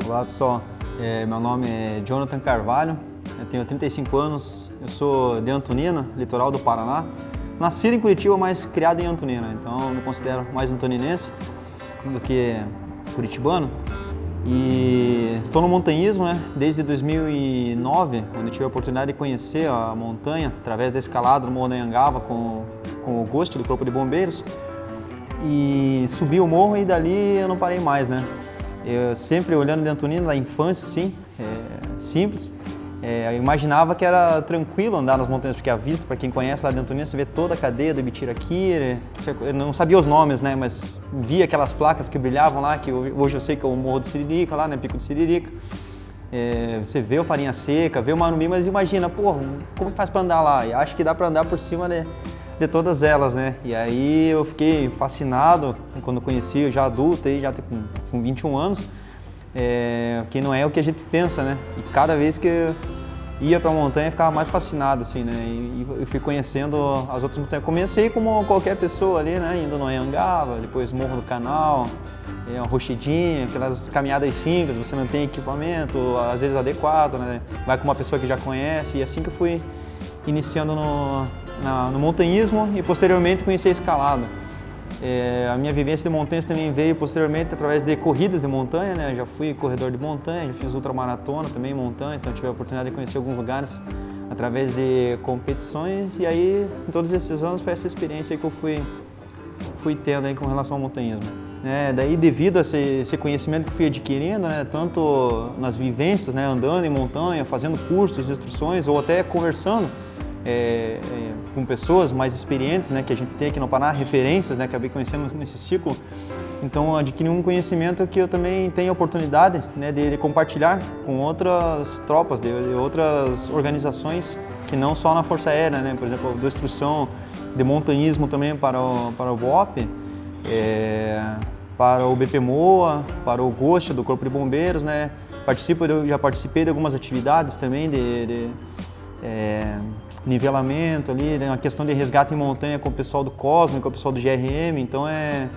Olá pessoal, meu nome é Jonathan Carvalho, eu tenho 35 anos, eu sou de Antonina, litoral do Paraná. Nascido em Curitiba, mas criado em Antonina, então eu me considero mais antoninense do que curitibano. E estou no montanhismo, né, desde 2009, onde tive a oportunidade de conhecer a montanha através da escalada no Morro da Anhangaba com o Ghost do Corpo de Bombeiros. E subi o morro e dali eu não parei mais, né. Eu sempre olhando de Antonina, da infância, assim, simples, eu imaginava que era tranquilo andar nas montanhas, porque a vista, para quem conhece lá de Antonina, você vê toda a cadeia do Ibitiraquira. Eu não sabia os nomes, né, mas via aquelas placas que brilhavam lá, que hoje eu sei que é o Morro do Siririca, lá, né, Pico do Siririca. Você vê o Farinha Seca, vê o Manumbi, mas imagina, pô, como que faz para andar lá? E acho que dá para andar por cima de todas elas, né? E aí eu fiquei fascinado quando conheci, eu já adulto, aí já com 21 anos, que não é o que a gente pensa, né? E cada vez que eu ia para a montanha eu ficava mais fascinado, assim, né? E eu fui conhecendo as outras montanhas. Comecei como qualquer pessoa ali, né? Indo no Anhangaba, depois Morro do Canal, uma rochidinha, aquelas caminhadas simples, você não tem equipamento, às vezes adequado, né? Vai com uma pessoa que já conhece, e assim que eu fui iniciando no montanhismo e posteriormente conheci a escalada. A minha vivência de montanhas também veio posteriormente através de corridas de montanha, né? Já fui corredor de montanha, já fiz ultramaratona também em montanha, então tive a oportunidade de conhecer alguns lugares através de competições, e aí em todos esses anos foi essa experiência que eu fui tendo aí com relação ao montanhismo. Daí devido a esse conhecimento que fui adquirindo, né, tanto nas vivências, né, andando em montanha, fazendo cursos, instruções ou até conversando com pessoas mais experientes, né, que a gente tem aqui no Paraná, referências, né, que acabei conhecendo nesse ciclo. Então adquiri um conhecimento que eu também tenho a oportunidade, né, de compartilhar com outras tropas, de outras organizações que não só na Força Aérea, né, por exemplo, da instrução de montanhismo também para o BOP, para o BPMOA, para o Ghost do Corpo de Bombeiros, né. Já participei de algumas atividades também de nivelamento ali, né, uma questão de resgate em montanha com o pessoal do Cosmo, com o pessoal do GRM, então é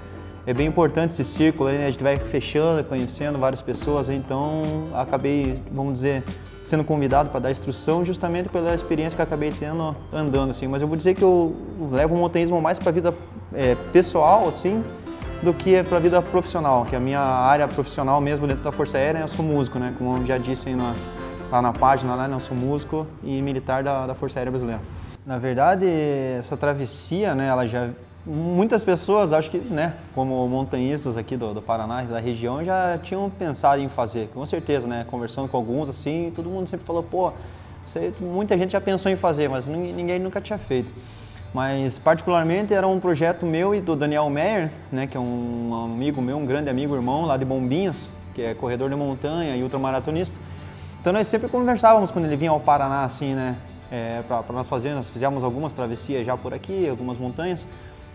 bem importante esse círculo aí, né? A gente vai fechando, conhecendo várias pessoas, então acabei, vamos dizer, sendo convidado para dar instrução justamente pela experiência que eu acabei tendo andando, assim, mas eu vou dizer que eu levo o montanhismo mais para a vida pessoal, assim, do que para a vida profissional, que a minha área profissional mesmo dentro da Força Aérea, eu sou músico, né, como eu já disse aí lá na página, lá, né, eu sou músico e militar da Força Aérea Brasileira. Na verdade, essa travessia, né, muitas pessoas, acho que, né, como montanhistas aqui do Paraná, da região, já tinham pensado em fazer, com certeza, né, conversando com alguns, assim, todo mundo sempre falou, pô, muita gente já pensou em fazer, mas ninguém nunca tinha feito. Mas, particularmente, era um projeto meu e do Daniel Meyer, né, que é um amigo meu, um grande amigo, irmão, lá de Bombinhas, que é corredor de montanha e ultramaratonista. Então nós sempre conversávamos quando ele vinha ao Paraná, assim, né, para nós fazermos, nós fizemos algumas travessias já por aqui, algumas montanhas,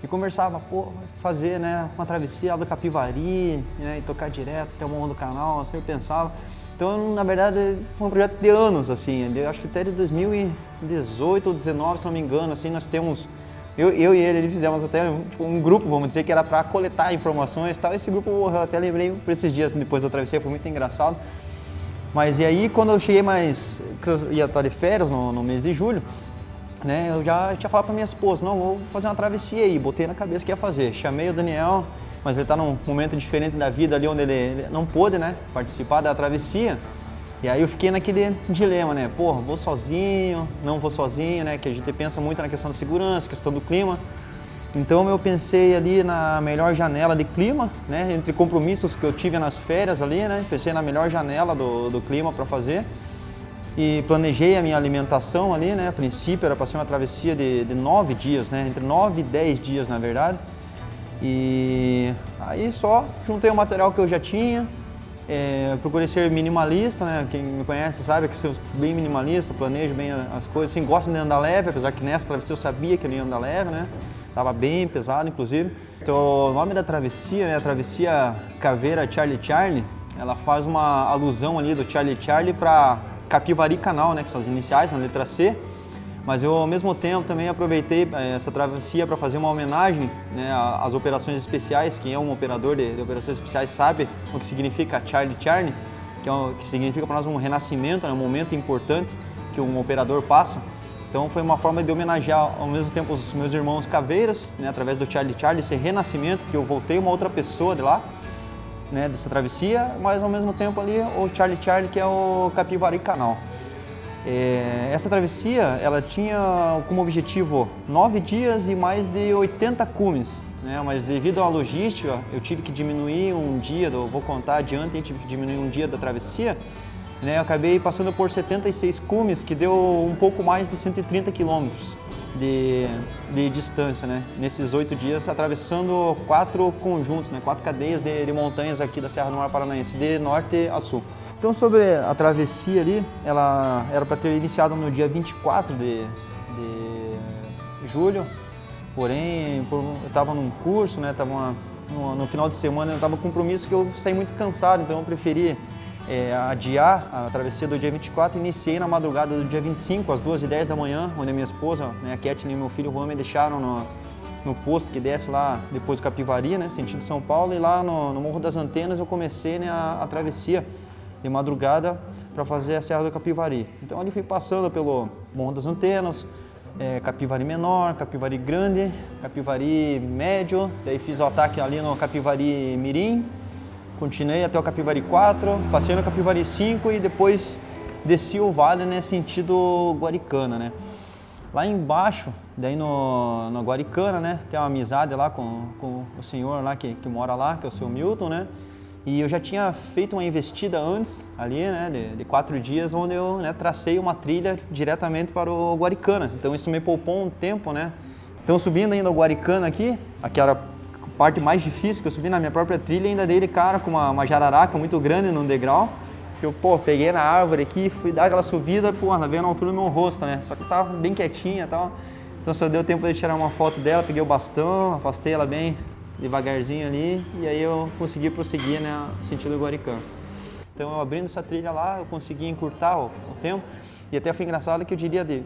e conversava, pô, fazer, né, uma travessia lá do Capivari, né, e tocar direto até o Morro do Canal, eu sempre pensava. Então, na verdade, foi um projeto de anos, assim, eu acho que até de 2018 ou 2019, se não me engano, assim, nós temos, eu e ele fizemos até um grupo, vamos dizer, que era para coletar informações e tal. Esse grupo, eu até lembrei por esses dias depois da travessia, foi muito engraçado. Mas e aí, quando eu cheguei que eu ia estar de férias no mês de julho, né, eu já tinha falado para minha esposa, não, vou fazer uma travessia aí, botei na cabeça que ia fazer. Chamei o Daniel, mas ele está num momento diferente da vida ali, onde ele não pôde, né, participar da travessia. E aí eu fiquei naquele dilema, né, pô, vou sozinho, não vou sozinho, né, que a gente pensa muito na questão da segurança, questão do clima. Então eu pensei ali na melhor janela de clima, né, entre compromissos que eu tive nas férias ali, né, pensei na melhor janela do clima para fazer e planejei a minha alimentação ali, né, a princípio era para ser uma travessia de 9 dias, né, entre 9 e 10 dias na verdade, e aí só juntei o material que eu já tinha, procurei ser minimalista, né, quem me conhece sabe que eu sou bem minimalista, planejo bem as coisas, assim, gosto de andar leve, apesar que nessa travessia eu sabia que eu ia andar leve, né. Estava bem pesado, inclusive. Então, o nome da travessia, né, a travessia Caveira Charlie Charlie, ela faz uma alusão ali do Charlie Charlie para Capivari Canal, né, que são as iniciais, na letra C, Mas eu, ao mesmo tempo, também aproveitei essa travessia para fazer uma homenagem, né, às operações especiais. Quem é um operador de operações especiais sabe o que significa Charlie Charlie, que significa para nós um renascimento, né, um momento importante que um operador passa. Então foi uma forma de homenagear ao mesmo tempo os meus irmãos caveiras, né, através do Charlie Charlie, esse renascimento, que eu voltei uma outra pessoa de lá, né, dessa travessia, mas ao mesmo tempo ali o Charlie Charlie, que é o Capivari Canal. Essa travessia, ela tinha como objetivo 9 dias e mais de 80 cumes, né? Mas devido à logística, eu tive que diminuir um dia, eu vou contar adiante, eu tive que diminuir um dia da travessia, né? Eu acabei passando por 76 cumes, que deu um pouco mais de 130 quilômetros de distância, né? Nesses 8 dias, atravessando 4 conjuntos, né? 4 cadeias de montanhas aqui da Serra do Mar Paranaense, de norte a sul. Então, sobre a travessia ali, ela era para ter iniciado no dia 24 de julho, porém, eu estava num curso, né, no final de semana, eu estava com compromisso que eu saí muito cansado, então eu preferi adiar a travessia do dia 24 e iniciei na madrugada do dia 25, às 2h10 da manhã, onde a minha esposa, né, a Ketty e meu filho Juan me deixaram no posto que desce lá depois do Capivari, né, sentido São Paulo, e lá no Morro das Antenas eu comecei, né, a travessia de madrugada para fazer a Serra do Capivari. Então ali fui passando pelo Morro das Antenas, Capivari Menor, Capivari Grande, Capivari Médio, daí fiz o ataque ali no Capivari Mirim, continuei até o Capivari 4, passei no Capivari 5 e depois desci o vale, né, sentido Guaricana, né. Lá embaixo, daí no Guaricana, né, tem uma amizade lá com o senhor lá que mora lá, que é o seu Milton, né. E eu já tinha feito uma investida antes, ali, né, de 4 dias, onde eu, né, tracei uma trilha diretamente para o Guaricana. Então isso me poupou um tempo, né. Então subindo ainda o Guaricana aqui, aquela a parte mais difícil, que eu subi na minha própria trilha, ainda dei de cara com uma jararaca muito grande num degrau, que eu, peguei na árvore aqui, fui dar aquela subida, ela veio na altura do meu rosto, né. Só que eu tava bem quietinha e tal, então só deu tempo de tirar uma foto dela, peguei o bastão, afastei ela bem devagarzinho ali, e aí eu consegui prosseguir, né, sentido Guaricana. Então eu abrindo essa trilha lá, eu consegui encurtar o tempo, e até foi engraçado que eu diria de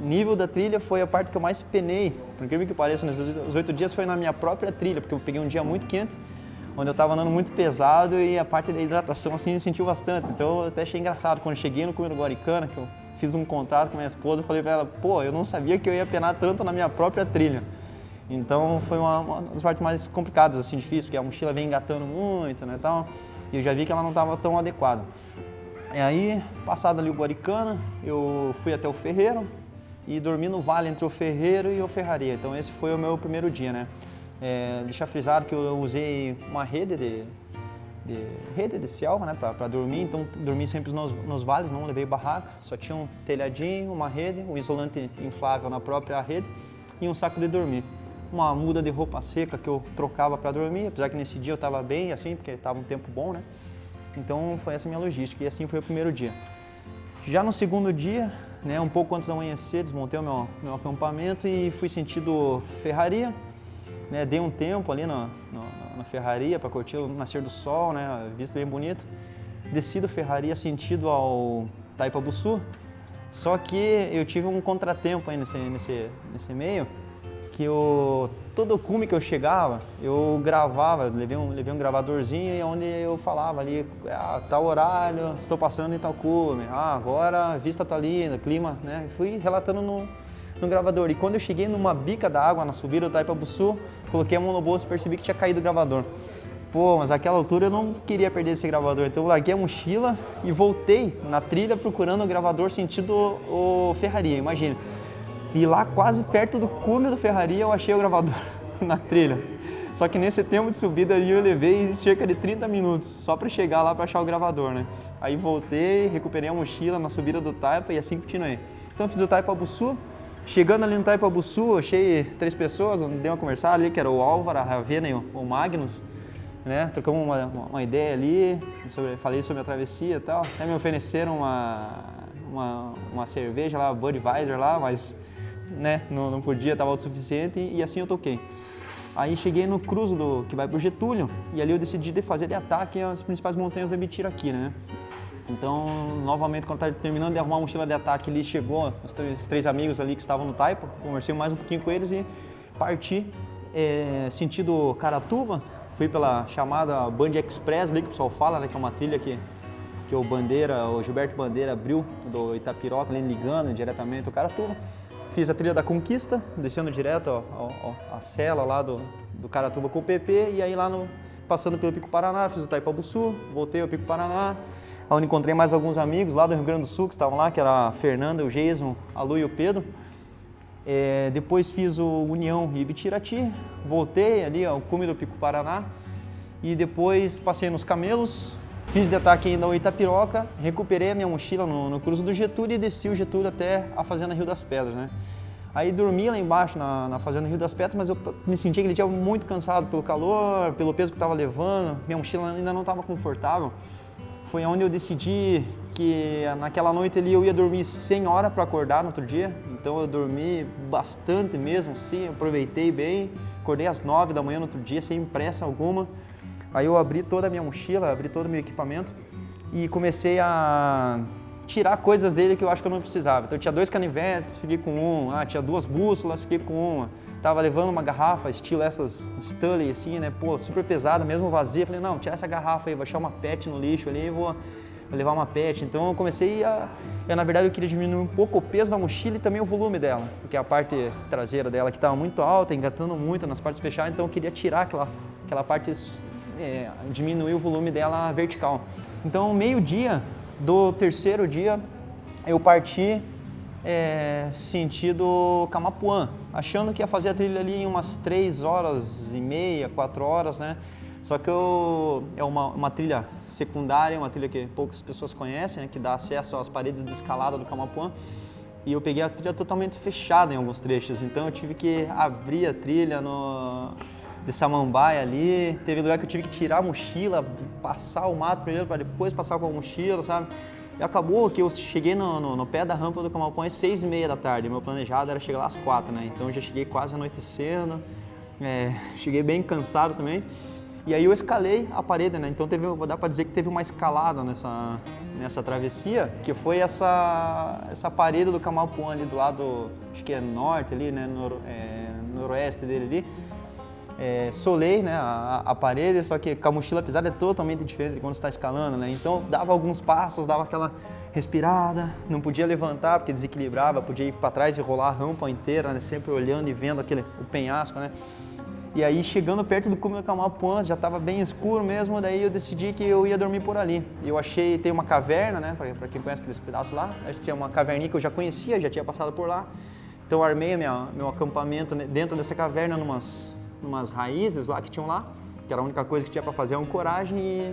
nível da trilha foi a parte que eu mais penei, por incrível que pareça, nesses 8 dias foi na minha própria trilha, porque eu peguei um dia muito quente, onde eu estava andando muito pesado e a parte da hidratação assim eu senti bastante, então eu até achei engraçado, quando eu cheguei no cume do Guaricana, que eu fiz um contato com minha esposa, eu falei para ela, eu não sabia que eu ia penar tanto na minha própria trilha. Então foi uma das partes mais complicadas, assim, difícil, porque a mochila vem engatando muito, né, tal, e eu já vi que ela não estava tão adequada. E aí, passado ali o Guaricana, eu fui até o Ferreiro e dormi no vale entre o Ferreiro e o Ferraria. Então esse foi o meu primeiro dia, né. Deixar frisado que eu usei uma rede de selva, né, para dormir, então dormi sempre nos vales, não levei barraca, só tinha um telhadinho, uma rede, um isolante inflável na própria rede e um saco de dormir. Uma muda de roupa seca que eu trocava para dormir, apesar que nesse dia eu estava bem, assim, porque estava um tempo bom, né? Então foi essa minha logística e assim foi o primeiro dia. Já no segundo dia, né, um pouco antes do amanhecer, desmontei o meu acampamento e fui sentido Ferraria, né? Dei um tempo ali na Ferraria para curtir o nascer do sol, né? A vista bem bonita. Desci do Ferraria sentido ao Taipabuçu, só que eu tive um contratempo aí nesse meio, que todo o cume que eu chegava, eu gravava, levei um gravadorzinho e onde eu falava ali, tal horário, estou passando em tal cume, agora a vista tá linda, clima, né? Fui relatando no gravador. E quando eu cheguei numa bica da água na subida do Taipabuçu, coloquei a mão no bolso e percebi que tinha caído o gravador. Mas naquela altura eu não queria perder esse gravador, então eu larguei a mochila e voltei na trilha procurando o gravador sentido o Ferraria, imagina. E lá quase perto do cume do Ferraria eu achei o gravador na trilha. Só que nesse tempo de subida ali eu levei cerca de 30 minutos só para chegar lá para achar o gravador, né? Aí voltei, recuperei a mochila na subida do Taipa e assim continuei. Então eu fiz o Taipabuçu. Chegando ali no Taipabuçu, achei 3 pessoas, dei uma conversada ali, que era o Álvaro, a Ravena e o Magnus, né? Trocamos uma ideia ali, falei sobre a travessia e tal. Até me ofereceram uma cerveja lá, Budweiser lá, mas né, não podia, estava autossuficiente e assim eu toquei. Aí cheguei no cruzo que vai pro Getúlio e ali eu decidi de fazer de ataque às principais montanhas do Ibitiraqui, né? Então, novamente, quando estava terminando de arrumar a mochila de ataque, ali chegou os três amigos ali que estavam no taipa, conversei mais um pouquinho com eles e parti sentido Caratuva. Fui pela chamada Band Express ali que o pessoal fala, né, que é uma trilha que o Gilberto Bandeira abriu do Itapiroca, ali ligando diretamente o Caratuva. Fiz a trilha da Conquista, descendo direto a cela lá do Caratuva com o PP, e aí lá passando pelo Pico Paraná, fiz o Taipabuçu, voltei ao Pico Paraná, onde encontrei mais alguns amigos lá do Rio Grande do Sul que estavam lá, que era a Fernanda, o Jason, a Lu e o Pedro. Depois fiz o União e Ibitirati, voltei ali ao cume do Pico Paraná e depois passei nos Camelos, fiz de ataque ainda ao Itapiroca, recuperei a minha mochila no Cruzo do Getúlio e desci o Getúlio até a Fazenda Rio das Pedras, né? Aí dormi lá embaixo na Fazenda Rio das Pedras, mas eu me sentia que ele tinha muito cansado pelo calor, pelo peso que eu estava levando, minha mochila ainda não estava confortável. Foi onde eu decidi que naquela noite ali eu ia dormir 100 horas para acordar no outro dia. Então eu dormi bastante mesmo, sim, aproveitei bem. Acordei às 9 da manhã no outro dia, sem pressa alguma. Aí eu abri toda a minha mochila, abri todo o meu equipamento e comecei a tirar coisas dele que eu acho que eu não precisava. Então eu tinha 2 canivetes, fiquei com um. Tinha 2 bússolas, fiquei com uma. Tava levando uma garrafa, estilo essas Stanley, assim, né? Pô, super pesada, mesmo vazia. Falei, não, tira essa garrafa aí, vou achar uma PET no lixo ali e vou levar uma PET. Então eu comecei na verdade, eu queria diminuir um pouco o peso da mochila e também o volume dela, porque a parte traseira dela que estava muito alta, engatando muito nas partes fechadas, então eu queria tirar aquela parte, diminuir o volume dela vertical. Então, meio-dia do terceiro dia, eu parti sentido Camapuã, achando que ia fazer a trilha ali em umas 3 horas e meia, 4 horas, né? Só que é uma trilha secundária, uma trilha que poucas pessoas conhecem, né? Que dá acesso às paredes de escalada do Camapuã. E eu peguei a trilha totalmente fechada em alguns trechos, então eu tive que abrir a trilha de Samambaia ali. Teve lugar que eu tive que tirar a mochila, passar o mato primeiro para depois passar com a mochila, sabe? E acabou que eu cheguei no pé da rampa do Camapuã às 6h30 da tarde. Meu planejado era chegar lá às 4, né? Então eu já cheguei quase anoitecendo, cheguei bem cansado também. E aí eu escalei a parede, né? Então dá para dizer que teve uma escalada nessa travessia, que foi essa parede do Camapuã ali do lado, acho que é norte ali, né? Noroeste dele ali. Solei, né, a parede, só que com a mochila pesada é totalmente diferente de quando você está escalando, né? Então dava alguns passos, dava aquela respirada, não podia levantar porque desequilibrava, podia ir para trás e rolar a rampa inteira, né? Sempre olhando e vendo o penhasco, né? E aí chegando perto do cume do Camapuã, já estava bem escuro mesmo, daí eu decidi que eu ia dormir por ali. Eu achei, tem uma caverna, né, para quem conhece aqueles pedaços lá, acho que tinha uma caverninha que eu já conhecia, já tinha passado por lá. Então eu armei meu acampamento dentro dessa caverna numas raízes lá que tinham lá, que era a única coisa que tinha para fazer a ancoragem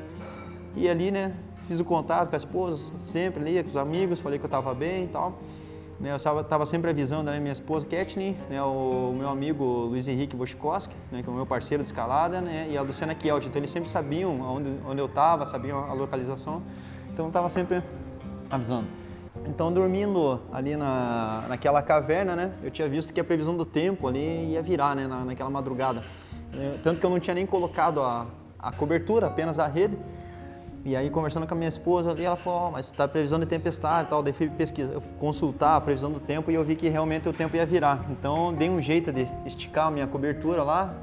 e ali, né, fiz o contato com a esposa, sempre ali, com os amigos, falei que eu estava bem e tal. Eu estava sempre avisando, né, minha esposa Ketny, né, o meu amigo Luiz Henrique Boschkowski, né, que é o meu parceiro de escalada, né, e a Luciana Kielt. Então eles sempre sabiam onde eu estava, sabiam a localização, então eu estava sempre avisando. Então, dormindo ali naquela caverna, né, eu tinha visto que a previsão do tempo ali ia virar, né, naquela madrugada. Tanto que eu não tinha nem colocado a cobertura, apenas a rede. E aí, conversando com a minha esposa ali, ela falou, mas está previsão de tempestade e tal. Daí fui consultar a previsão do tempo e eu vi que realmente o tempo ia virar. Então, dei um jeito de esticar a minha cobertura lá.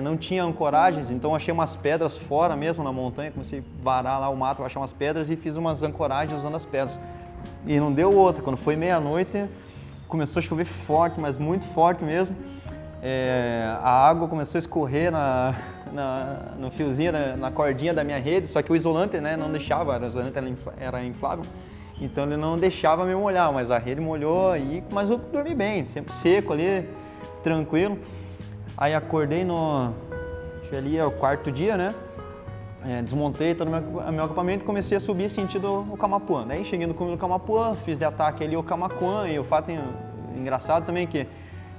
Não tinha ancoragens, então achei umas pedras fora mesmo na montanha. Comecei a varar lá o mato, achar umas pedras e fiz umas ancoragens usando as pedras. E não deu outra, quando foi meia-noite, começou a chover forte, mas muito forte mesmo. A água começou a escorrer no fiozinho, na cordinha da minha rede, só que o isolante, né, não deixava, o isolante era inflável, então ele não deixava me molhar, mas a rede molhou, mas eu dormi bem, sempre seco ali, tranquilo. Aí acordei ali é o 4º dia, né? Desmontei todo o meu acampamento e comecei a subir sentido o Camapuã. Daí cheguei no cume do Camapuã, fiz de ataque ali o Camaquã, e o fato engraçado também é que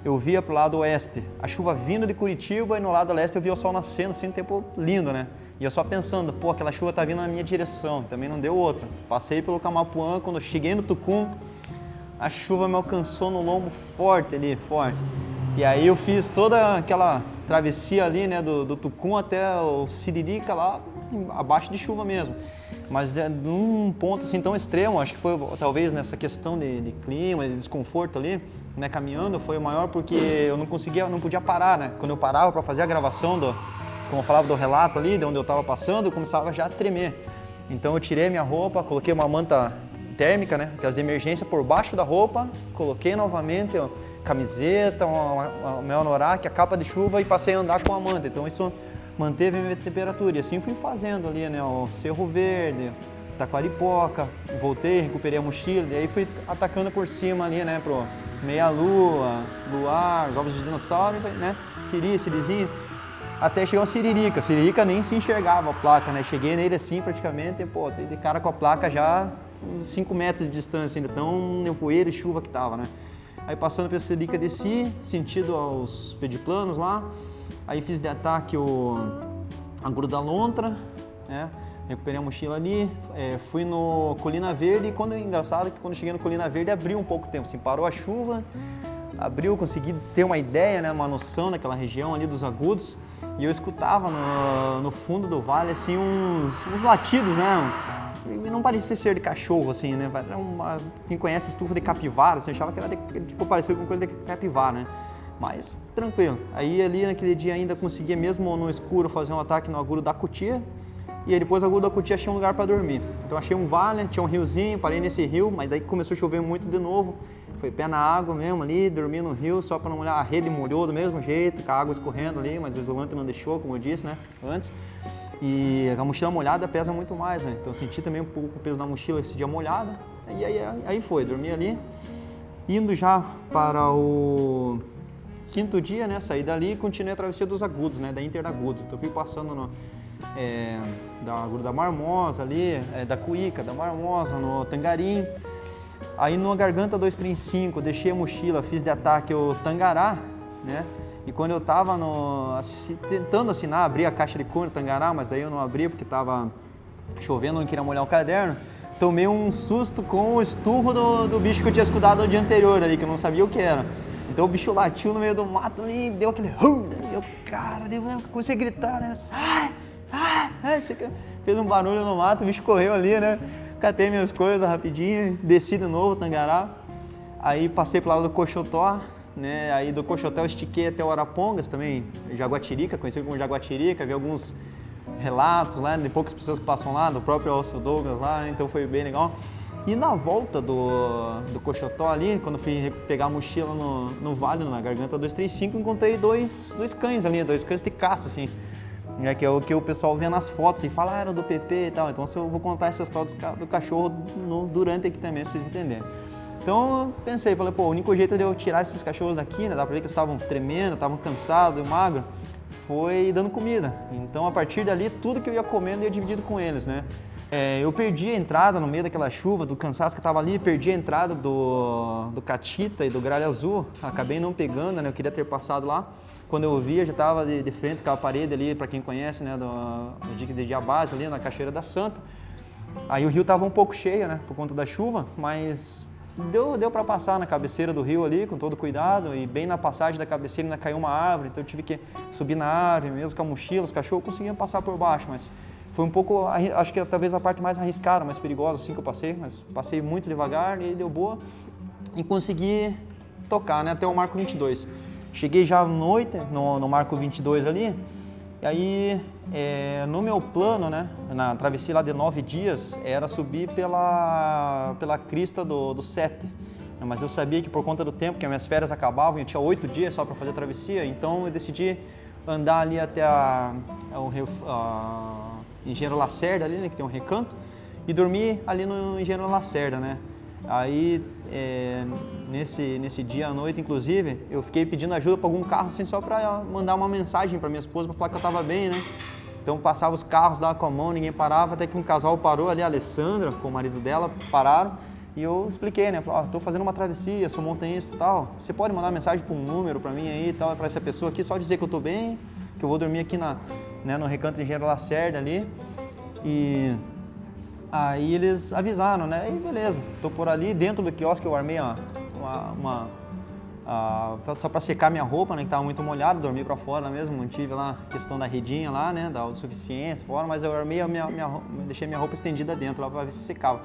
eu via pro lado oeste a chuva vindo de Curitiba e no lado leste eu via o sol nascendo, assim, um tempo lindo, né? E eu só pensando, pô, aquela chuva tá vindo na minha direção, também não deu outra. Passei pelo Camapuã, quando eu cheguei no Tucum, a chuva me alcançou no lombo forte ali, forte. E aí eu fiz toda aquela travessia ali, né, do Tucum até o Siririca lá, abaixo de chuva mesmo. Mas num ponto assim tão extremo, acho que foi talvez nessa questão de clima, de desconforto ali, né, caminhando, foi o maior porque eu não podia parar, né? Quando eu parava para fazer a gravação, como eu falava do relato ali, de onde eu estava passando, eu começava já a tremer. Então eu tirei minha roupa, coloquei uma manta térmica, né, aquelas de emergência por baixo da roupa, coloquei novamente camiseta, meu anorak, a capa de chuva e passei a andar com a manta. Então isso manteve a minha temperatura e assim fui fazendo ali, né, o Cerro Verde, Taquaripoca, voltei, recuperei a mochila e aí fui atacando por cima ali, né, pro Meia-Lua, Luar, os ovos de dinossauro, né, Sirizinho, até chegar o Siririca. Siririca nem se enxergava a placa, né, cheguei nele assim praticamente, pô, de cara com a placa já 5 metros de distância ainda, tão nevoeiro e chuva que tava, né. Aí passando pela Siririca desci, sentido aos pediplanos lá. Aí fiz de ataque a Gruta da Lontra, né? Recuperei a mochila ali, fui no Colina Verde e engraçado que quando cheguei no Colina Verde abriu um pouco tempo, assim, parou a chuva, abriu, consegui ter uma ideia, né, uma noção daquela região ali dos agudos e eu escutava no fundo do vale assim uns latidos, né? E não parecia ser de cachorro, assim, né? Quem conhece estufa de capivara, você achava que era tipo, parecia com coisa de capivara, né? Mas tranquilo. Aí ali naquele dia ainda conseguia mesmo no escuro fazer um ataque no Agudo da Cutia. E aí depois do Agudo da Cutia achei um lugar para dormir. Então achei um vale, tinha um riozinho, parei nesse rio, mas daí começou a chover muito de novo. Foi pé na água mesmo ali, dormi no rio só para não molhar. A rede molhou do mesmo jeito, com a água escorrendo ali, mas o isolante não deixou, como eu disse, né, antes. E a mochila molhada pesa muito mais, né? Então eu senti também um pouco o peso da mochila esse dia molhada. E aí foi, dormi ali. Indo já para o 5º dia, né, saí dali e continuei a travessia dos Agudos, né, da Inter da Agudos. Então fui passando da Gruta da Marmosa ali, da Cuíca, da Marmosa, no Tangarim. Aí no Garganta 235 deixei a mochila, fiz de ataque o Tangará, né, e quando eu tava tentando assinar, abri a caixa de cor no Tangará, mas daí eu não abri porque tava chovendo, não queria molhar o caderno. Tomei um susto com o esturro do bicho que eu tinha escutado no dia anterior ali, que eu não sabia o que era. Então o bicho latiu no meio do mato ali, deu aquele eu, cara, eu comecei a gritar, né? Sai! Fez um barulho no mato, o bicho correu ali, né? Catei minhas coisas rapidinho, desci de novo, Tangará. Aí passei pro lado do Coxotó, né? Aí do Coxotó eu estiquei até o Arapongas também, Jaguatirica, conhecido como Jaguatirica, vi alguns relatos lá, de poucas pessoas que passam lá, do próprio Alcio Douglas lá, então foi bem legal. E na volta do Coxotó ali, quando fui pegar a mochila no vale, na Garganta 235, encontrei dois cães ali, 2 cães de caça, assim, né, que é o que o pessoal vê nas fotos e fala, era do PP e tal. Então eu vou contar essa história do cachorro durante aqui também, pra vocês entenderem. Então eu pensei, falei, pô, o único jeito de eu tirar esses cachorros daqui, né, dá pra ver que eles estavam tremendo, estavam cansados e magros, foi dando comida. Então a partir dali, tudo que eu ia comendo eu ia dividido com eles, né. Eu perdi a entrada no meio daquela chuva, do cansaço que estava ali, perdi a entrada do Catita e do Gralha Azul, acabei não pegando, né, eu queria ter passado lá. Quando eu via, já estava de frente com a parede ali, para quem conhece, né, do dique de Diabás ali, na Cachoeira da Santa. Aí o rio estava um pouco cheio, né, por conta da chuva, mas deu para passar na cabeceira do rio ali, com todo cuidado, e bem na passagem da cabeceira ainda caiu uma árvore, então eu tive que subir na árvore, mesmo com a mochila, os cachorros conseguiam passar por baixo, mas foi um pouco, acho que talvez a parte mais arriscada, mais perigosa assim que eu passei, mas passei muito devagar e deu boa e consegui tocar, né, até o Marco 22. Cheguei já à noite no Marco 22 ali, e aí no meu plano, né, na travessia lá de 9 dias, era subir pela crista do 7. Mas eu sabia que por conta do tempo, que as minhas férias acabavam, eu tinha 8 dias só para fazer a travessia, então eu decidi andar ali até Engenheiro Lacerda ali, né, que tem um recanto, e dormi ali no Engenheiro Lacerda, né. Aí nesse dia à noite, inclusive, eu fiquei pedindo ajuda para algum carro, assim, só para mandar uma mensagem para minha esposa para falar que eu estava bem, né. Então passava os carros lá com a mão, ninguém parava, até que um casal parou ali, a Alessandra com o marido dela, pararam, e eu expliquei, né, falei, tô fazendo uma travessia, sou montanhista e tal, você pode mandar mensagem para um número para mim aí e tal, para essa pessoa aqui, só dizer que eu tô bem, que eu vou dormir aqui no recanto de Engenheiro Lacerda ali. E aí eles avisaram, né, e beleza, tô por ali, dentro do quiosque eu armei só para secar minha roupa, né, que estava muito molhada, dormi para fora mesmo, mantive lá a questão da redinha lá, né, da autossuficiência fora, mas eu armei deixei minha roupa estendida dentro lá para ver se secava.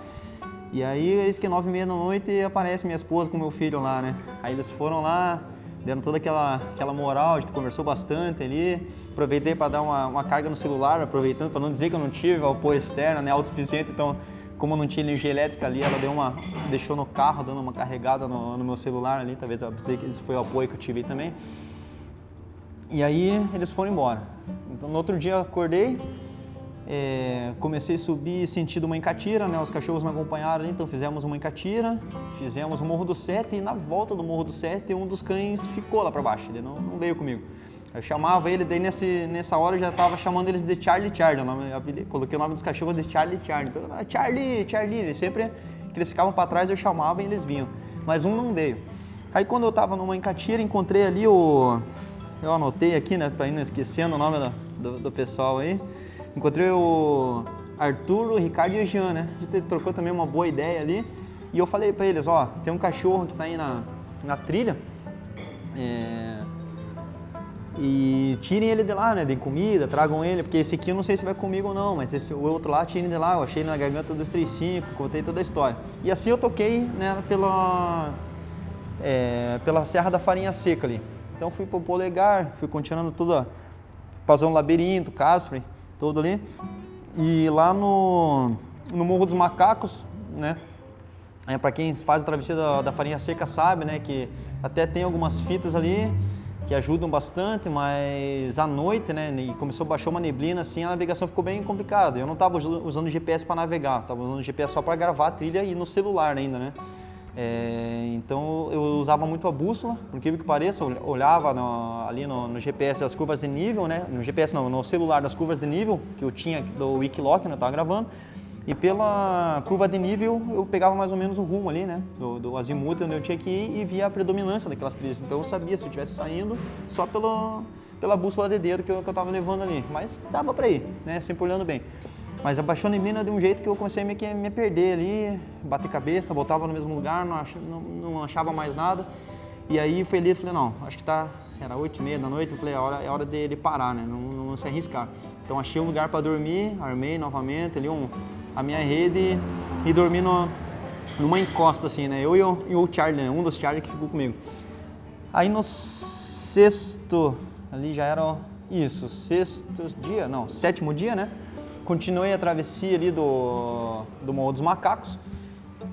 E aí, eis que 9h30 da noite aparece minha esposa com meu filho lá, né, aí eles foram lá, deram toda aquela moral, a gente conversou bastante ali, aproveitei para dar uma carga no celular, aproveitando para não dizer que eu não tive apoio externo, né, autossuficiente, então como não tinha energia elétrica ali, ela deixou no carro, dando uma carregada no meu celular ali, talvez eu pensei que esse foi o apoio que eu tive aí também. E aí eles foram embora. Então no outro dia eu acordei, comecei a subir sentido uma encatira, né? Os cachorros me acompanharam ali, então fizemos uma encatira, fizemos o Morro do Sete e na volta do Morro do Sete um dos cães ficou lá para baixo, ele não veio comigo. Eu chamava ele, daí nessa hora eu já estava chamando eles de Charlie, coloquei o nome dos cachorros de Charlie. Então, Charlie, sempre que eles ficavam para trás eu chamava e eles vinham, mas um não veio. Aí quando eu estava numa encatira, encontrei ali eu anotei aqui, né, para ir não esquecendo o nome do pessoal aí, encontrei o Arthur, o Ricardo e o Jean, né, a gente trocou também uma boa ideia ali, e eu falei para eles, ó, tem um cachorro que está aí na trilha, e tirem ele de lá, né, deem comida, tragam ele, porque esse aqui eu não sei se vai comigo ou não, mas o outro lá, tirem de lá, eu achei na garganta dos 35, contei toda a história. E assim eu toquei, né, pela Serra da Farinha Seca ali. Então fui pro Polegar, fui continuando tudo, passando um labirinto, Casfre, todo ali. E lá no Morro dos Macacos, né, para quem faz a travessia da Farinha Seca sabe, né, que até tem algumas fitas ali, que ajudam bastante, mas à noite, né, e baixou uma neblina, assim, a navegação ficou bem complicada. Eu não estava usando o GPS para navegar, estava usando o GPS só para gravar a trilha e no celular ainda, né. Então eu usava muito a bússola, por incrível que pareça, eu olhava ali no GPS as curvas de nível, né, no GPS não, no celular das curvas de nível que eu tinha do Wikiloc, né, eu estava gravando, e pela curva de nível eu pegava mais ou menos o rumo ali, né, do azimuth onde eu tinha que ir e via a predominância daquelas trilhas. Então eu sabia se eu estivesse saindo só pela bússola de dedo que eu estava levando ali, mas dava para ir, né, sempre olhando bem. Mas abaixou a neblina de um jeito que eu comecei meio que a me perder ali, bater cabeça, voltava no mesmo lugar, não achava mais nada. E aí fui ali e falei, não, acho que era 8h30 da noite, eu falei, é hora dele parar, né, não se arriscar. Então achei um lugar para dormir, armei novamente ali a minha rede e dormi numa encosta assim, né? Eu e o Charlie, né? Um dos Charlie que ficou comigo. Aí no sexto, ali já era sétimo dia, né? Continuei a travessia ali do Morro dos Macacos,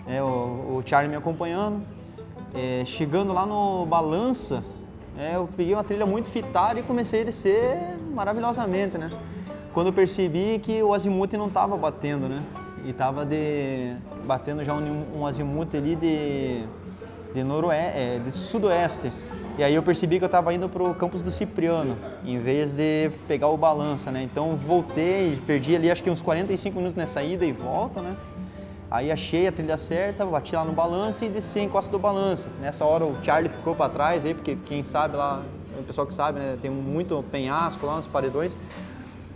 o Charlie me acompanhando. Chegando lá no Balança, eu peguei uma trilha muito fitada e comecei a descer maravilhosamente, né? Quando eu percebi que o azimuth não estava batendo, né? E estava batendo já um azimuth ali de sudoeste. E aí eu percebi que eu estava indo para o campus do Cipriano, em vez de pegar o Balança, né? Então voltei, perdi ali acho que uns 45 minutos nessa ida e volta, né? Aí achei a trilha certa, bati lá no Balança e desci em Costa do Balança. Nessa hora o Charlie ficou para trás aí, porque quem sabe lá, o pessoal que sabe, né? Tem muito penhasco lá nos paredões.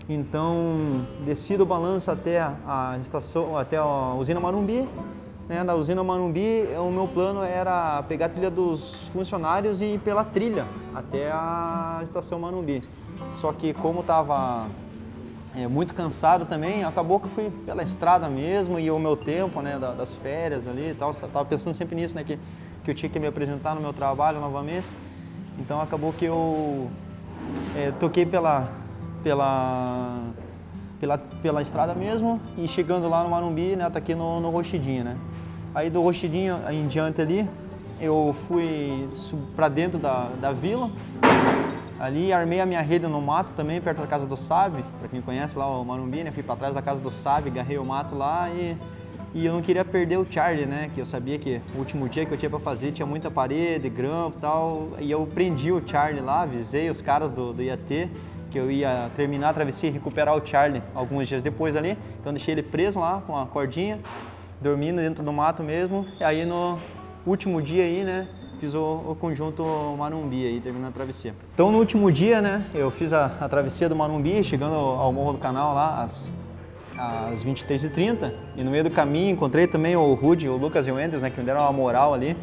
Então desci do Balança até a estação, até a usina Marumbi, né? Da usina Marumbi, o meu plano era pegar a trilha dos funcionários e ir pela trilha até a estação Marumbi. Só que como estava muito cansado também, acabou que eu fui pela estrada mesmo e o meu tempo, né, das férias ali e tal, estava pensando sempre nisso, né, que eu tinha que me apresentar no meu trabalho novamente. Então acabou que eu toquei pela estrada mesmo e chegando lá no Marumbi, né, ataquei no Rochidinha, né. Aí do Rochidinha em diante ali, eu fui para dentro da vila, ali armei a minha rede no mato também, perto da casa do Sabe, para quem conhece lá o Marumbi, né, fui para trás da casa do Sabe, agarrei o mato lá e eu não queria perder o Charlie, né, que eu sabia que o último dia que eu tinha para fazer tinha muita parede, grampo e tal, e eu prendi o Charlie lá, avisei os caras do IAT, que eu ia terminar a travessia e recuperar o Charlie alguns dias depois ali, então deixei ele preso lá com a cordinha, dormindo dentro do mato mesmo, e aí no último dia aí, né, fiz o conjunto Marumbi aí, terminando a travessia. Então no último dia, né, eu fiz a travessia do Marumbi, chegando ao Morro do Canal lá às 23h30, e no meio do caminho encontrei também o Rudy, o Lucas e o Enders, né, que me deram uma moral ali,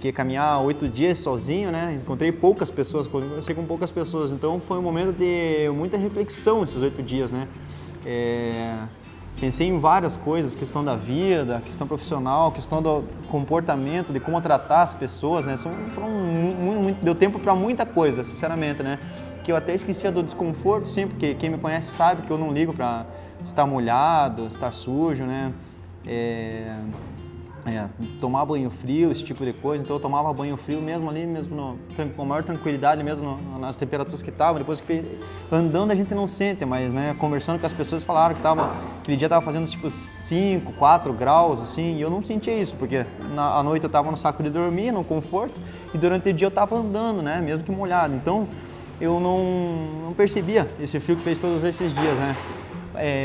Fiquei caminhar 8 dias sozinho, né? Encontrei poucas pessoas, conversei com poucas pessoas, então foi um momento de muita reflexão esses 8 dias, né? Pensei em várias coisas, questão da vida, questão profissional, questão do comportamento, de como tratar as pessoas, né? Deu tempo para muita coisa, sinceramente, né? Que eu até esquecia do desconforto, sim, porque quem me conhece sabe que eu não ligo para estar molhado, estar sujo, né? Tomar banho frio, esse tipo de coisa, então eu tomava banho frio mesmo ali, mesmo com a maior tranquilidade, mesmo nas temperaturas que estavam. Depois que andando a gente não sente, mas né, conversando com as pessoas falaram que aquele dia estava fazendo tipo 5, 4 graus, assim, e eu não sentia isso, porque à noite eu estava no saco de dormir, no conforto, e durante o dia eu estava andando, né, mesmo que molhado, então eu não percebia esse frio que fez todos esses dias, né.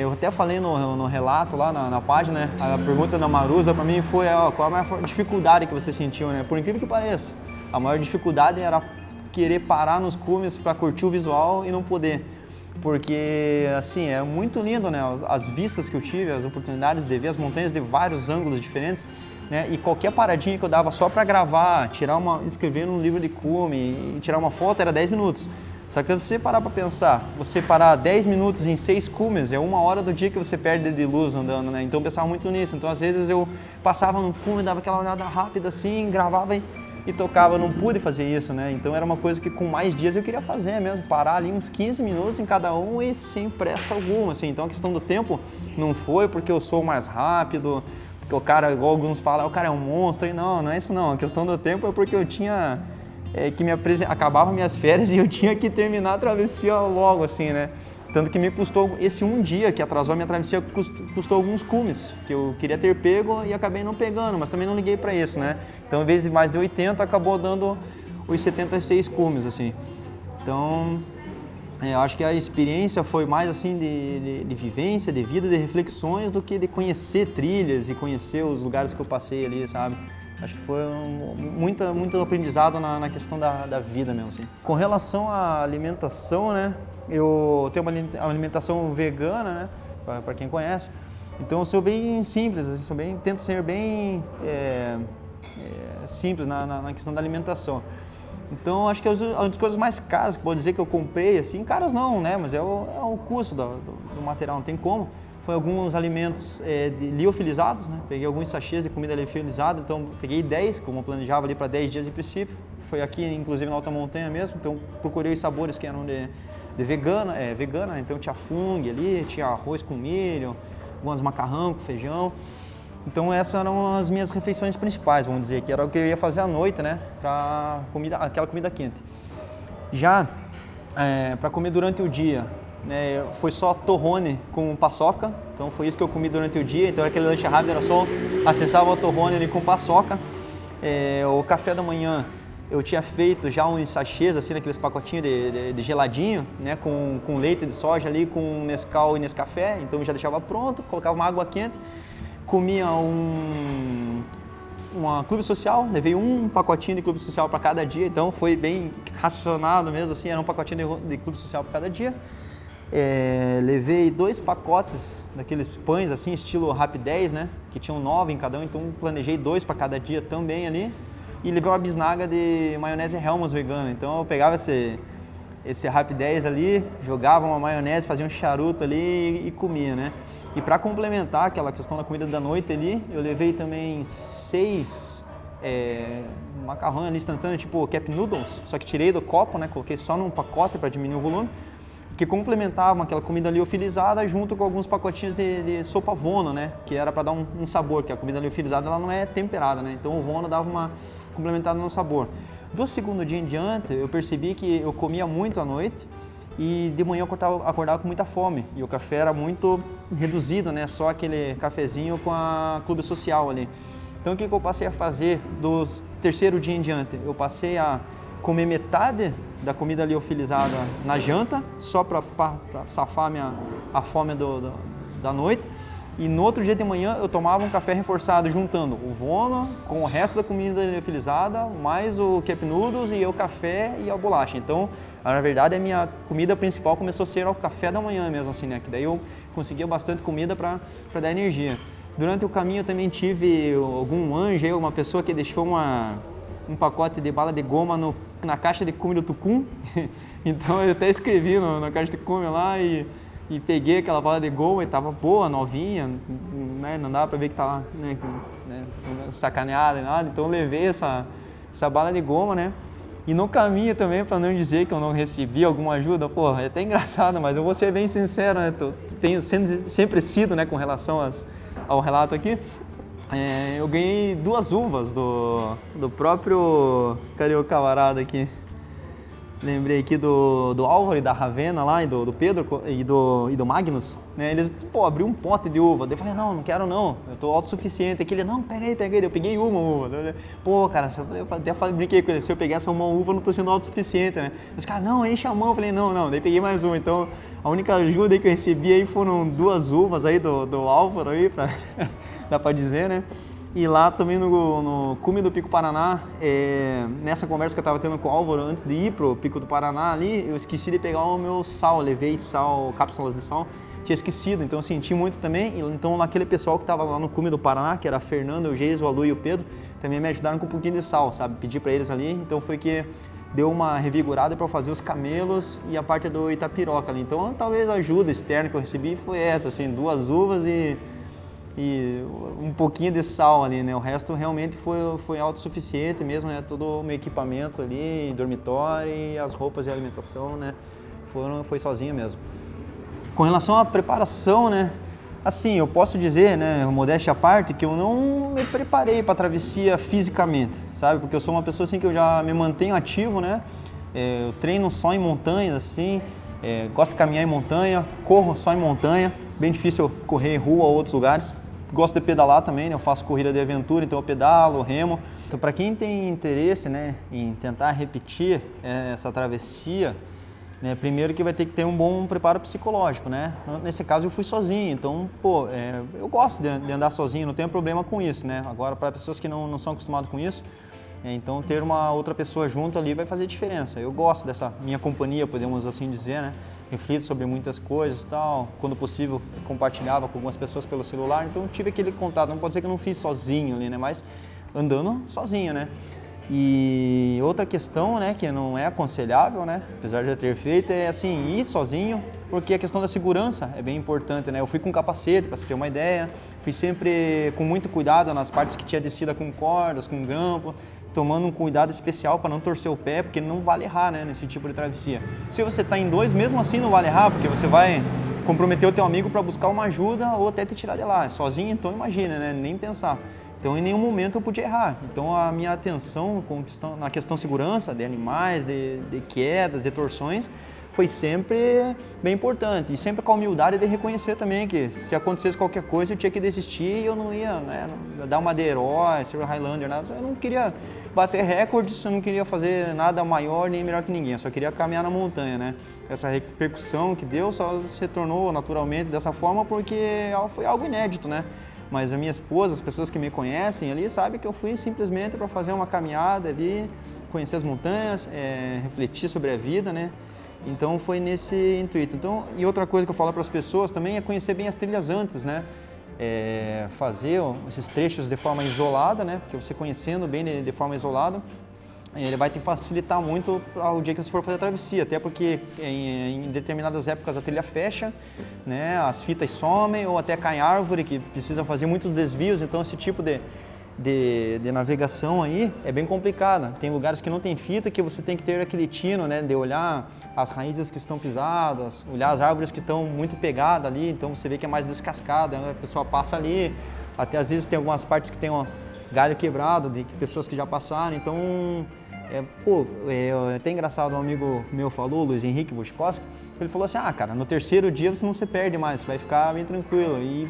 Eu até falei no relato lá na página, né? A pergunta da Marusa para mim foi qual a maior dificuldade que você sentiu, né? Por incrível que pareça, a maior dificuldade era querer parar nos cumes para curtir o visual e não poder, porque assim, é muito lindo, né? As vistas que eu tive, as oportunidades de ver as montanhas de vários ângulos diferentes, né? E qualquer paradinha que eu dava só para gravar, escrever num livro de cume e tirar uma foto era 10 minutos. Só que se você parar para pensar, você parar 10 minutos em 6 cumes, é 1 hora do dia que você perde de luz andando, né? Então eu pensava muito nisso. Então às vezes eu passava no cume, dava aquela olhada rápida assim, gravava e tocava. Eu não pude fazer isso, né? Então era uma coisa que com mais dias eu queria fazer mesmo, parar ali uns 15 minutos em cada um e sem pressa alguma, assim. Então a questão do tempo não foi porque eu sou mais rápido, porque o cara, igual alguns falam, o cara é um monstro. E não é isso não. A questão do tempo é porque eu tinha... acabava minhas férias e eu tinha que terminar a travessia logo, assim, né? Tanto que me custou esse um dia que atrasou a minha travessia, custou alguns cumes, que eu queria ter pego e acabei não pegando, mas também não liguei para isso, né? Então, em vez de mais de 80, acabou dando os 76 cumes, assim. Então, eu acho que a experiência foi mais, assim, de vivência, de vida, de reflexões, do que de conhecer trilhas e conhecer os lugares que eu passei ali, sabe? Acho que foi muito aprendizado na questão da vida mesmo, assim. Com relação à alimentação, né? Eu tenho uma alimentação vegana, né? Para quem conhece. Então eu sou bem simples, assim, tento ser bem simples na questão da alimentação. Então acho que as coisas mais caras que pode dizer que eu comprei, assim, caras não, né? Mas é o custo do material, não tem como. Foi alguns alimentos liofilizados, né? Peguei alguns sachês de comida liofilizada, então peguei 10, como eu planejava ali para 10 dias em princípio. Foi aqui, inclusive, na alta montanha mesmo, então procurei os sabores que eram de vegana, então tinha fungo ali, tinha arroz com milho, alguns macarrão com feijão. Então essas eram as minhas refeições principais, vamos dizer, que era o que eu ia fazer à noite, né? Para aquela comida quente. Já para comer durante o dia, foi só torrone com paçoca, então foi isso que eu comi durante o dia. Então aquele lanche rápido era só acessava o torrone ali com paçoca. O café da manhã eu tinha feito já uns sachês assim, naqueles pacotinhos de geladinho, né, com leite de soja ali, com Nescau e Nescafé, então já deixava pronto, colocava uma água quente, comia uma clube social, levei um pacotinho de clube social para cada dia, então foi bem racionado mesmo, assim, era um pacotinho de clube social para cada dia. Levei 2 pacotes daqueles pães assim, estilo Rapidez, né, que tinham 9 em cada um, então planejei 2 para cada dia também ali. E levei uma bisnaga de maionese Hellmann's vegana, então eu pegava esse Rapidez ali, jogava uma maionese, fazia um charuto ali e comia, né. E para complementar aquela questão da comida da noite ali, eu levei também 6 macarrão ali instantâneo, tipo Cup Noodles, só que tirei do copo, né, coloquei só num pacote para diminuir o volume, que complementavam aquela comida liofilizada junto com alguns pacotinhos de sopa Vono, né, que era para dar um sabor, que a comida liofilizada ela não é temperada, né, então o Vono dava uma complementada no sabor. Do segundo dia em diante, eu percebi que eu comia muito à noite e de manhã eu acordava com muita fome e o café era muito reduzido, né, só aquele cafezinho com a clube social ali. Então o que eu passei a fazer do terceiro dia em diante? Eu passei a comer metade da comida liofilizada na janta, só para safar a fome da noite. E no outro dia de manhã eu tomava um café reforçado, juntando o Vono com o resto da comida liofilizada, mais o Cup Noodles e o café e a bolacha. Então, na verdade, a minha comida principal começou a ser o café da manhã mesmo, assim, né? Que daí eu conseguia bastante comida para dar energia. Durante o caminho eu também tive algum anjo, uma pessoa que deixou um pacote de bala de goma na caixa de cume do Tucum. Então eu até escrevi na caixa de cume lá e peguei aquela bala de goma e tava boa, novinha, né? Não dava para ver que tava, né, sacaneada e nada. Então eu levei essa bala de goma, né? E no caminho também, para não dizer que eu não recebi alguma ajuda, pô, é até engraçado, mas eu vou ser bem sincero, né? Tenho sempre sido, né, com relação ao relato aqui. Eu ganhei 2 uvas do próprio... Cadê o camarada aqui? Lembrei aqui do Álvaro e da Ravena lá, e do Pedro e do Magnus, né? Eles, pô, abriu um pote de uva. Daí eu falei, não quero não, eu tô autossuficiente. Aquele, não, pega aí. Daí eu peguei uma uva. Pô, cara, eu até brinquei com ele, se eu pegar só uma uva, eu não tô sendo autossuficiente, né? Os caras, não, enche a mão. Eu falei, não. Daí peguei mais uma. Então, a única ajuda aí que eu recebi aí foram 2 uvas aí do Álvaro aí, dá pra dizer, né? E lá também no cume do Pico Paraná, nessa conversa que eu estava tendo com o Álvaro antes de ir pro Pico do Paraná ali, eu esqueci de pegar o meu sal, levei sal, cápsulas de sal, tinha esquecido, então eu senti muito também. Então aquele pessoal que estava lá no cume do Paraná, que era a Fernanda, o Geiso, a Lu e o Pedro, também me ajudaram com um pouquinho de sal, sabe? Pedi para eles ali, então foi que deu uma revigorada para fazer os camelos e a parte do Itapiroca ali. Então talvez a ajuda externa que eu recebi foi essa, assim, 2 uvas e um pouquinho de sal ali, né? O resto realmente foi autossuficiente mesmo, né? Todo o meu equipamento ali, dormitório e as roupas e alimentação, né? Foi sozinho mesmo. Com relação à preparação, né? Assim, eu posso dizer, né, modéstia à parte, que eu não me preparei para a travessia fisicamente, sabe? Porque eu sou uma pessoa assim que eu já me mantenho ativo, né? Eu treino só em montanhas, assim, gosto de caminhar em montanha, corro só em montanha, bem difícil correr em rua ou outros lugares. Gosto de pedalar também, né? Eu faço corrida de aventura, então eu pedalo, remo. Então, para quem tem interesse, né, em tentar repetir essa travessia, né, primeiro que vai ter que ter um bom preparo psicológico, né? Nesse caso eu fui sozinho, então, pô, eu gosto de andar sozinho, não tenho problema com isso, né? Agora, para pessoas que não são acostumadas com isso, então ter uma outra pessoa junto ali vai fazer diferença. Eu gosto dessa minha companhia, podemos assim dizer, né? Reflito sobre muitas coisas e tal, quando possível compartilhava com algumas pessoas pelo celular, então tive aquele contato, não pode ser que eu não fiz sozinho ali, né, mas andando sozinho, né. E outra questão, né, que não é aconselhável, né, apesar de eu ter feito, é assim, ir sozinho, porque a questão da segurança é bem importante, né, eu fui com capacete, para você ter uma ideia, fui sempre com muito cuidado nas partes que tinha descida com cordas, com grampo, tomando um cuidado especial para não torcer o pé, porque não vale errar, né, nesse tipo de travessia. Se você está em 2, mesmo assim não vale errar, porque você vai comprometer o teu amigo para buscar uma ajuda ou até te tirar de lá. Sozinho, então imagina, né, nem pensar. Então em nenhum momento eu podia errar. Então a minha atenção na questão segurança de animais, de quedas, de torções, foi sempre bem importante. E sempre com a humildade de reconhecer também que se acontecesse qualquer coisa eu tinha que desistir e eu não ia, né, dar uma de herói, ser Highlander, nada. Eu não queria bater recordes, eu não queria fazer nada maior nem melhor que ninguém, eu só queria caminhar na montanha, né? Essa repercussão que deu só se tornou naturalmente dessa forma porque foi algo inédito, né? Mas a minha esposa, as pessoas que me conhecem ali, sabem que eu fui simplesmente para fazer uma caminhada ali, conhecer as montanhas, refletir sobre a vida, né? Então foi nesse intuito. Então, e outra coisa que eu falo para as pessoas também é conhecer bem as trilhas antes, né? Fazer esses trechos de forma isolada, né? Porque você conhecendo bem de forma isolada, ele vai te facilitar muito ao dia que você for fazer a travessia, até porque em determinadas épocas a trilha fecha, né? As fitas somem ou até cai árvore que precisa fazer muitos desvios, então esse tipo de navegação aí é bem complicada. Tem lugares que não tem fita, que você tem que ter aquele tino, né, de olhar as raízes que estão pisadas, olhar as árvores que estão muito pegadas ali, então você vê que é mais descascada, né? A pessoa passa ali, até às vezes tem algumas partes que tem um galho quebrado de pessoas que já passaram, então é até engraçado, um amigo meu falou, Luiz Henrique Vuchkowski, ele falou assim, cara, no terceiro dia você não se perde mais, você vai ficar bem tranquilo, e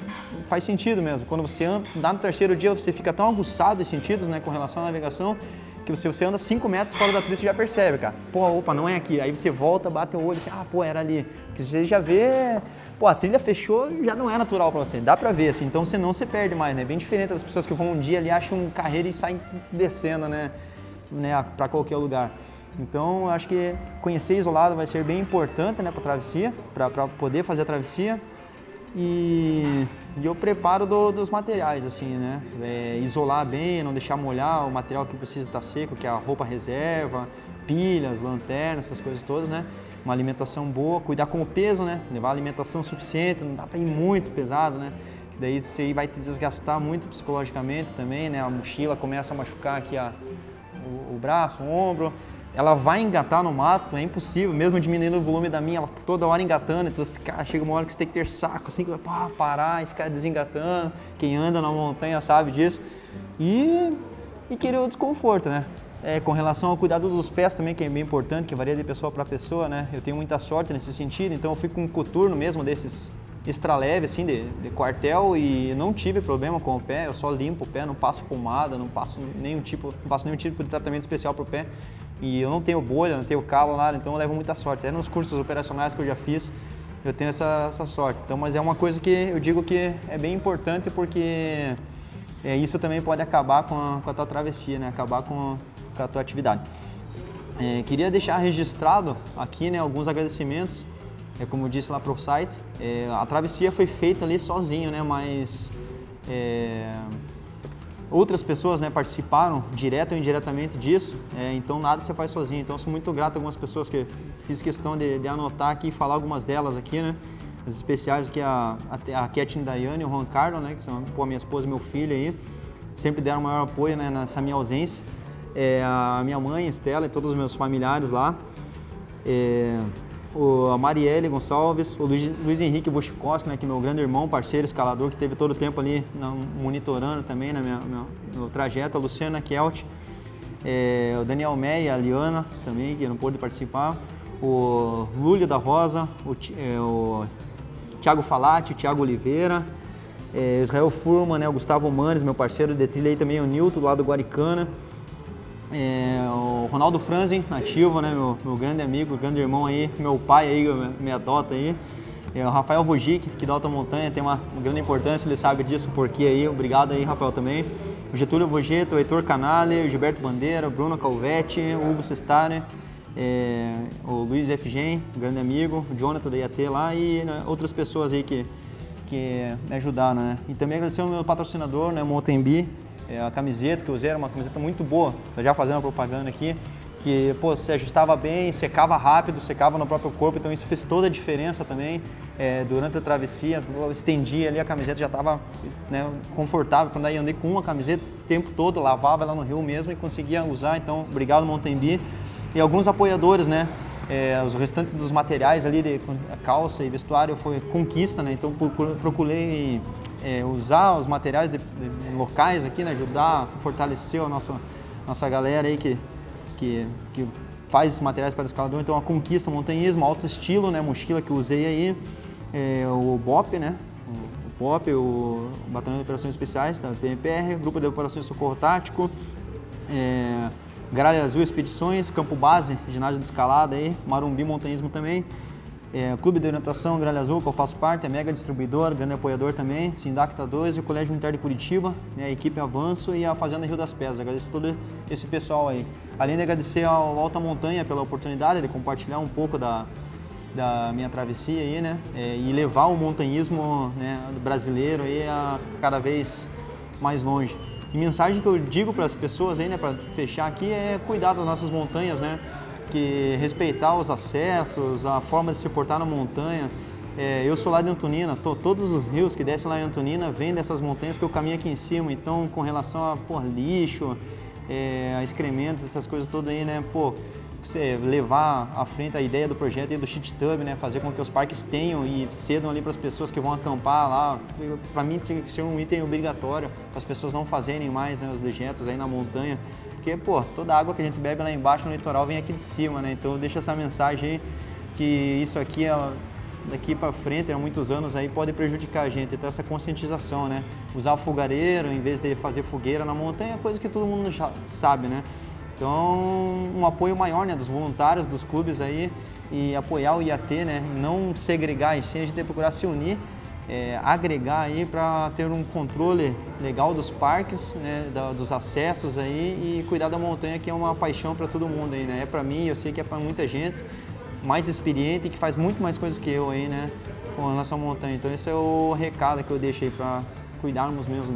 faz sentido mesmo, quando você anda no terceiro dia você fica tão aguçado em sentidos, né, com relação à navegação, que se você anda 5 metros fora da trilha você já percebe, cara, opa, não é aqui, aí você volta, bate o olho assim, era ali, porque você já vê, a trilha fechou, já não é natural pra você, dá pra ver, assim, então você não se perde mais, né, bem diferente das pessoas que vão um dia ali, acham carreira e saem descendo, né, para qualquer lugar. Então, eu acho que conhecer isolado vai ser bem importante, né, para a travessia, para poder fazer a travessia. e eu preparo dos materiais, assim, né? Isolar bem, não deixar molhar o material que precisa estar seco, que é a roupa reserva, pilhas, lanternas, essas coisas todas, né? Uma alimentação boa, cuidar com o peso, né? Levar alimentação suficiente, não dá para ir muito pesado, né? Que daí você vai te desgastar muito psicologicamente também, né? A mochila começa a machucar aqui o braço, o ombro. Ela vai engatar no mato, é impossível, mesmo diminuindo o volume da minha, ela toda hora engatando, então cara, chega uma hora que você tem que ter saco, assim, que vai parar e ficar desengatando. Quem anda na montanha sabe disso. E querer o desconforto, né? Com relação ao cuidado dos pés também, que é bem importante, que varia de pessoa para pessoa, né? Eu tenho muita sorte nesse sentido, então eu fico com um coturno mesmo desses extra leve, assim, de quartel, e não tive problema com o pé, eu só limpo o pé, não passo pomada, não passo nenhum tipo de tratamento especial para o pé. E eu não tenho bolha, não tenho calo, nada, então eu levo muita sorte. Até nos cursos operacionais que eu já fiz, eu tenho essa sorte. Então, mas é uma coisa que eu digo que é bem importante, porque isso também pode acabar com a tua travessia, né? Acabar com a tua atividade. Queria deixar registrado aqui, né, alguns agradecimentos, como eu disse lá para o site. A travessia foi feita ali sozinho, né? Mas outras pessoas, né, participaram direto ou indiretamente disso, então nada você faz sozinho. Então eu sou muito grato a algumas pessoas que fiz questão de anotar aqui e falar algumas delas aqui, né, as especiais aqui, a Kathleen Daiane e o Juan Carlos, né, que são a minha esposa e meu filho aí, sempre deram maior apoio, né, nessa minha ausência, a minha mãe, Estela, e todos os meus familiares lá, a Marielle Gonçalves, o Luiz Henrique Buchikowski, né, que é meu grande irmão, parceiro, escalador, que teve todo o tempo ali monitorando também, né, meu trajeto, a Luciana Kelt, o Daniel Meia, a Liana também, que não pôde participar, o Lúlio da Rosa, o Thiago Falati, o Thiago Oliveira, o Israel Furman, né, o Gustavo Manes, meu parceiro de trilha aí também, o Nilton, do lado do Guaricana, o Ronaldo Franzen, nativo, né, meu grande amigo, grande irmão aí, meu pai aí, me adota aí, o Rafael Vogic, que da Alta Montanha, tem uma grande importância, ele sabe disso, porque aí, obrigado aí, Rafael, também, o Getúlio Vogeto, o Heitor Canale, o Gilberto Bandeira, o Bruno Calvetti, o Hugo Sestane, o Luiz Efgen, grande amigo, o Jonathan da IAT lá e, né, outras pessoas aí que me ajudaram, né, e também agradecer ao meu patrocinador, né, o Mountain Bee. A camiseta que eu usei era uma camiseta muito boa, já fazendo a propaganda aqui, que pô, se ajustava bem, secava rápido, secava no próprio corpo, então isso fez toda a diferença também. Durante a travessia, eu estendia ali, a camiseta já estava, né, confortável, quando aí andei com uma camiseta o tempo todo, lavava ela no rio mesmo e conseguia usar, então obrigado Mountain Bee. E alguns apoiadores, né, os restantes dos materiais ali, de calça e vestuário foi Conquista, né, então procurei usar os materiais locais aqui, né, ajudar a fortalecer a nossa galera aí que faz esses materiais para o escalador. Então a Conquista, montanhismo, alto estilo, né, mochila que eu usei aí, o BOP, né, o BOP, o Batalhão de Operações Especiais da PMPR, Grupo de Operações Socorro Tático, Gralha Azul Expedições, Campo Base, ginásio de escalada aí, Marumbi Montanhismo também, Clube de Orientação Gralha Azul, que eu faço parte, é mega distribuidor, grande apoiador também, Sindacta 2 e o Colégio Militar de Curitiba, né, a equipe Avanço e a Fazenda Rio das Pedras. Agradeço todo esse pessoal aí. Além de agradecer ao Alta Montanha pela oportunidade de compartilhar um pouco da minha travessia aí, né, e levar o montanhismo, né, brasileiro aí a cada vez mais longe. E mensagem que eu digo para as pessoas aí, né, para fechar aqui, é cuidar das nossas montanhas, né, que respeitar os acessos, a forma de se portar na montanha. Eu sou lá de Antonina, todos os rios que descem lá em Antonina vêm dessas montanhas que eu caminho aqui em cima, então com relação a lixo, a excrementos, essas coisas todas aí, né, você levar à frente a ideia do projeto e do Shit Tub, né, fazer com que os parques tenham e cedam ali para as pessoas que vão acampar lá. Para mim tinha que ser um item obrigatório, para as pessoas não fazerem mais, né, os dejetos aí na montanha, porque toda a água que a gente bebe lá embaixo no litoral vem aqui de cima, né, então deixa essa mensagem aí, que isso aqui daqui para frente, há muitos anos aí, pode prejudicar a gente, então essa conscientização, né, usar o fogareiro em vez de fazer fogueira na montanha é coisa que todo mundo já sabe, né. Então, um apoio maior, né, dos voluntários, dos clubes aí, e apoiar o IAT, né, não segregar, e sim a gente procurar se unir, agregar aí para ter um controle legal dos parques, né, dos acessos aí, e cuidar da montanha, que é uma paixão para todo mundo aí, né, é para mim, eu sei que é para muita gente, mais experiente e que faz muito mais coisas que eu aí, né, com relação à montanha. Então esse é o recado que eu deixo aí para cuidarmos mesmo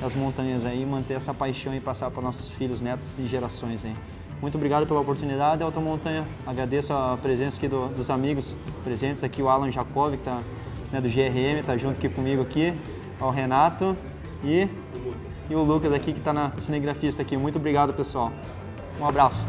das montanhas aí, manter essa paixão e passar para nossos filhos, netos e gerações aí. Muito obrigado pela oportunidade, Alta Montanha. Agradeço a presença aqui dos amigos presentes aqui, o Alan Jacob, que está, né, do GRM, está junto aqui comigo aqui, ao Renato e o Lucas aqui, que está na cinegrafista aqui. Muito obrigado, pessoal. Um abraço.